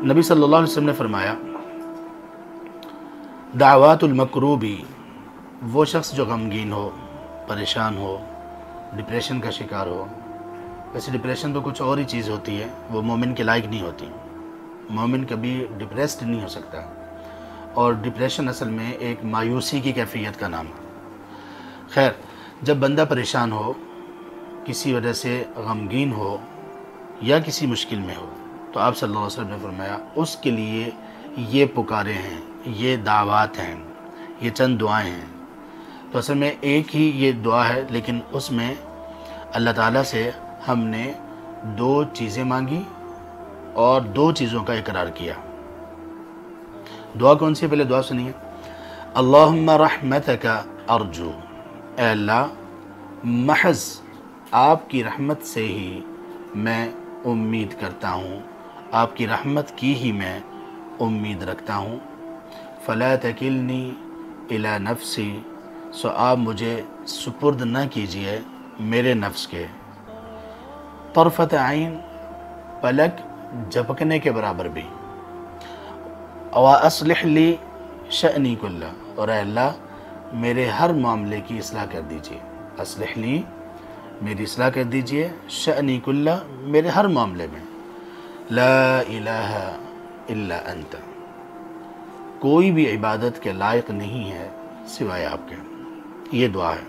نبی صلی اللہ علیہ وسلم نے فرمایا دعوات المکروبی، وہ شخص جو غمگین ہو، پریشان ہو، ڈپریشن کا شکار ہو. ویسے ڈپریشن تو کچھ اور ہی چیز ہوتی ہے، وہ مومن کے لائق نہیں ہوتی. مومن کبھی ڈپریسڈ نہیں ہو سکتا، اور ڈپریشن اصل میں ایک مایوسی کی کیفیت کا نام ہے. خیر، جب بندہ پریشان ہو، کسی وجہ سے غمگین ہو یا کسی مشکل میں ہو، تو آپ صلی اللہ علیہ وسلم نے فرمایا اس کے لیے یہ پکارے ہیں، یہ دعوات ہیں، یہ چند دعائیں ہیں. تو اصل میں ایک ہی یہ دعا ہے، لیکن اس میں اللہ تعالیٰ سے ہم نے 2 چیزیں مانگی اور 2 چیزوں کا اقرار کیا. دعا کون سی ہے؟ پہلے دعا سنیے. اللہم رحمتک ارجو، اے اللہ محض آپ کی رحمت سے ہی میں امید کرتا ہوں، آپ کی رحمت کی ہی میں امید رکھتا ہوں. فلا تکلنی الی نفسی، سو آپ مجھے سپرد نہ کیجئے میرے نفس کے، طرفت عین، پلک جھپکنے کے برابر بھی. وَأَصْلِحْ لِي شَأْنِي كُلَّهُ، اور اے اللہ میرے ہر معاملے کی اصلاح کر دیجئے. اصلح لی، میری اصلاح کر دیجئے، شأنی کلہ، میرے ہر معاملے میں. لا الہ الا انت، کوئی بھی عبادت کے لائق نہیں ہے سوائے آپ کے. یہ دعا ہے،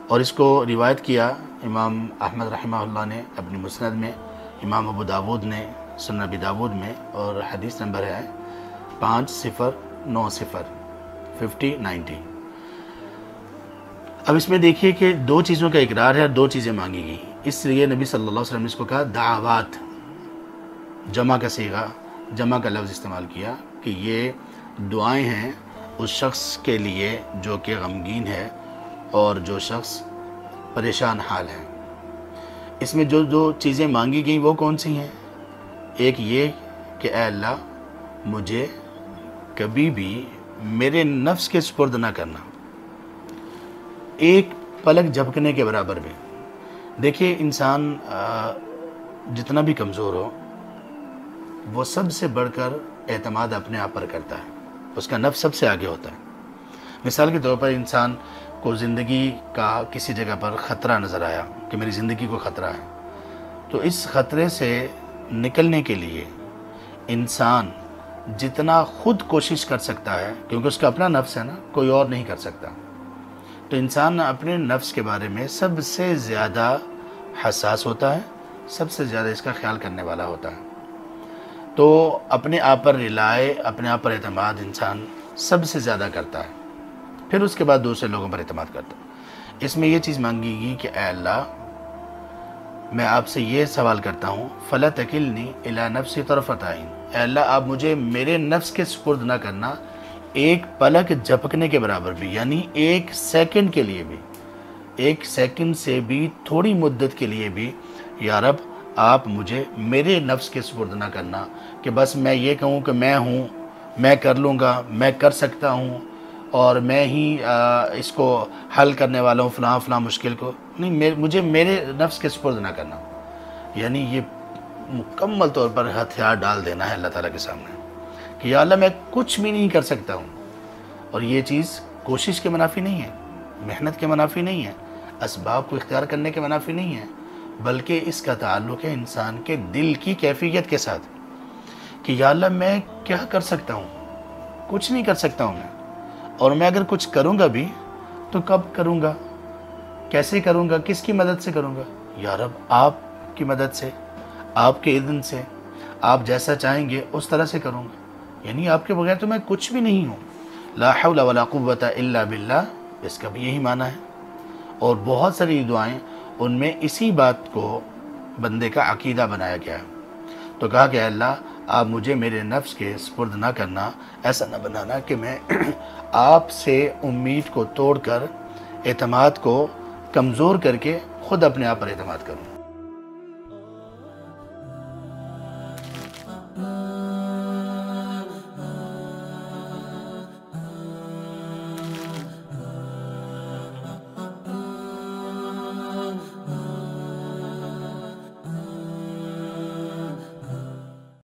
اور اس کو روایت کیا امام احمد رحمہ اللہ نے اپنی مسند میں، امام ابو داود نے سنن ابی داود میں، اور حدیث نمبر ہے 5090 5090. اب اس میں دیکھیے کہ 2 چیزوں کا اقرار ہے اور 2 چیزیں مانگی گئی، اس لیے نبی صلی اللہ علیہ وسلم نے اس کو کہا دعوات، جمع کا صیغہ، جمع کا لفظ استعمال کیا کہ یہ دعائیں ہیں اس شخص کے لیے جو کہ غمگین ہے اور جو شخص پریشان حال ہے. اس میں جو 2 چیزیں مانگی گئیں وہ کون سی ہیں؟ ایک یہ کہ اے اللہ مجھے کبھی بھی میرے نفس کے سپرد نہ کرنا، ایک پلک جھپکنے کے برابر بھی. دیکھیے انسان جتنا بھی کمزور ہو، وہ سب سے بڑھ کر اعتماد اپنے آپ پر کرتا ہے، اس کا نفس سب سے آگے ہوتا ہے. مثال کے طور پر انسان کو زندگی کا کسی جگہ پر خطرہ نظر آیا کہ میری زندگی کو خطرہ ہے، تو اس خطرے سے نکلنے کے لیے انسان جتنا خود کوشش کر سکتا ہے، کیونکہ اس کا اپنا نفس ہے نا، کوئی اور نہیں کر سکتا، تو انسان اپنے نفس کے بارے میں سب سے زیادہ حساس ہوتا ہے، سب سے زیادہ اس کا خیال کرنے والا ہوتا ہے. تو اپنے آپ پر ریلائے، اپنے آپ پر اعتماد انسان سب سے زیادہ کرتا ہے، پھر اس کے بعد دوسرے لوگوں پر اعتماد کرتا ہے. اس میں یہ چیز مانگی گی کہ اے اللہ میں آپ سے یہ سوال کرتا ہوں، فلا تکلنی الی نفسی طرفت عین، اے اللہ آپ مجھے میرے نفس کے سپرد نہ کرنا ایک پلک جھپکنے کے برابر بھی، یعنی 1 سیکنڈ کے لیے بھی، 1 سیکنڈ سے بھی تھوڑی مدت کے لیے بھی. یا رب آپ مجھے میرے نفس کے سپرد نہ کرنا کہ بس میں یہ کہوں کہ میں ہوں، میں کر لوں گا، میں کر سکتا ہوں، اور میں ہی اس کو حل کرنے والا ہوں فلاں فلاں مشکل کو. نہیں، مجھے میرے نفس کے سپرد نہ کرنا، یعنی یہ مکمل طور پر ہتھیار ڈال دینا ہے اللہ تعالیٰ کے سامنے کہ یا اللہ میں کچھ بھی نہیں کر سکتا ہوں. اور یہ چیز کوشش کے منافی نہیں ہے، محنت کے منافی نہیں ہے، اسباب کو اختیار کرنے کے منافی نہیں ہے، بلکہ اس کا تعلق ہے انسان کے دل کی کیفیت کے ساتھ کہ یا اللہ میں کیا کر سکتا ہوں، کچھ نہیں کر سکتا ہوں میں، اور میں اگر کچھ کروں گا بھی تو کب کروں گا، کیسے کروں گا، کس کی مدد سے کروں گا؟ یا رب آپ کی مدد سے، آپ کے اذن سے، آپ جیسا چاہیں گے اس طرح سے کروں گا، یعنی آپ کے بغیر تو میں کچھ بھی نہیں ہوں. لا حول ولا قوت الا باللہ، اس کا بھی یہی معنی ہے. اور بہت ساری دعائیں ان میں اسی بات کو بندے کا عقیدہ بنایا گیا ہے. تو کہا کہ اے اللہ آپ مجھے میرے نفس کے سپرد نہ کرنا، ایسا نہ بنانا کہ میں آپ سے امید کو توڑ کر، اعتماد کو کمزور کر کے خود اپنے آپ پر اعتماد کروں.